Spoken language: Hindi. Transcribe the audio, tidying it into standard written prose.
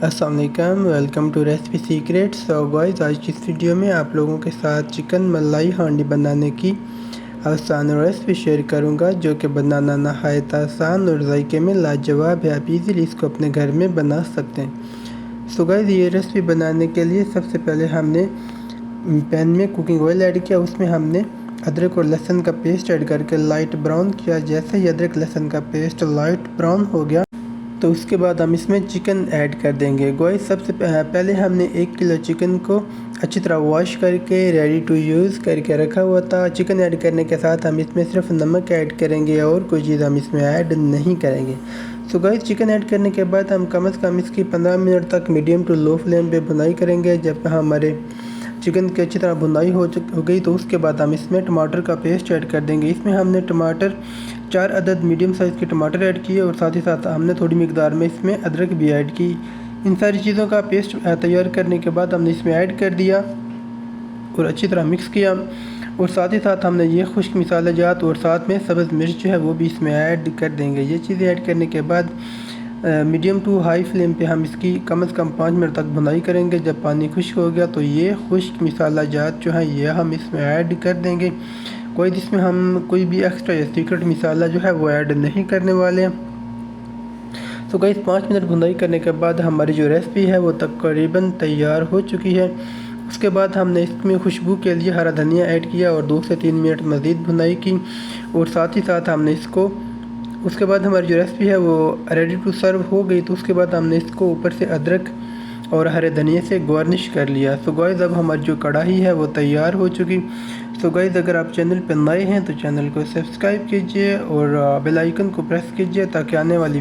अस्सलाम वालेकुम, welcome to recipe secret. So guys, आज की इस वीडियो में आप लोगों के साथ चिकन मलाई हांडी बनाने की आसान रेसिपी शेयर करूंगा, जो कि बनाना नहायत आसान और जायके में लाजवाब है। आप इजीली इसको अपने घर में बना सकते हैं। सो गाइस, ये रेसिपी बनाने के लिए सबसे पहले हमने पैन में कुकिंग ऑयल ऐड किया। उसमें हमने अदरक और लहसुन का पेस्ट ऐड करके लाइट ब्राउन किया। जैसे ही अदरक लहसुन का पेस्ट लाइट ब्राउन हो गया तो उसके बाद हम इसमें चिकन ऐड कर देंगे। गाइस, सबसे पहले हमने 1 किलो चिकन को अच्छी तरह वॉश करके रेडी टू यूज़ करके रखा हुआ था। चिकन ऐड करने के साथ हम इसमें सिर्फ नमक ऐड करेंगे और कोई चीज़ हम इसमें ऐड नहीं करेंगे। सो गाइस, चिकन ऐड करने के बाद हम कम से कम इसकी 15 मिनट तक मीडियम टू लो फ्लेम पे भुनाई करेंगे। जब हमारे चिकन की अच्छी तरह भुनाई हो गई तो उसके बाद हम इसमें टमाटर का पेस्ट ऐड कर देंगे। इसमें हमने टमाटर 4 अदद मीडियम साइज़ के टमाटर ऐड किए और साथ ही साथ हमने थोड़ी मिकदार में इसमें अदरक भी ऐड की। इन सारी चीज़ों का पेस्ट तैयार करने के बाद हमने इसमें ऐड कर दिया और अच्छी तरह मिक्स किया। और साथ ही साथ हमने ये खुश्क मसाले जात और साथ में सब्ज़ मिर्च जो है वो भी इसमें ऐड कर देंगे। ये चीज़ें ऐड करने के बाद मीडियम टू हाई फ्लेम पे हम इसकी कम से कम 5 मिनट तक भुनाई करेंगे। जब पानी खुश्क हो गया तो ये खुश्क मसाला जात जो है ये हम इसमें ऐड कर देंगे। इसमें हम कोई भी एक्स्ट्रा या सीक्रेट मसाला जो है वो ऐड नहीं करने वाले हैं। तो गाइस, 5 मिनट भुनाई करने के बाद हमारी जो रेसिपी है वो तकरीबन तैयार हो चुकी है। उसके बाद हमने इसमें खुशबू के लिए हरा धनिया ऐड किया और 2 से 3 मिनट मज़ीद भुनाई की। और साथ ही साथ हमने इसको उसके बाद हमारी जो रेसिपी है वो रेडी टू सर्व हो गई। तो उसके बाद हमने इसको ऊपर से अदरक और हरे धनिए से गार्निश कर लिया। सो गाइस, अब हमारी जो कढ़ाई है वो तैयार हो चुकी। सो गाइस, अगर आप चैनल पर नए हैं तो चैनल को सब्सक्राइब कीजिए और बेल आइकन को प्रेस कीजिए ताकि आने वाली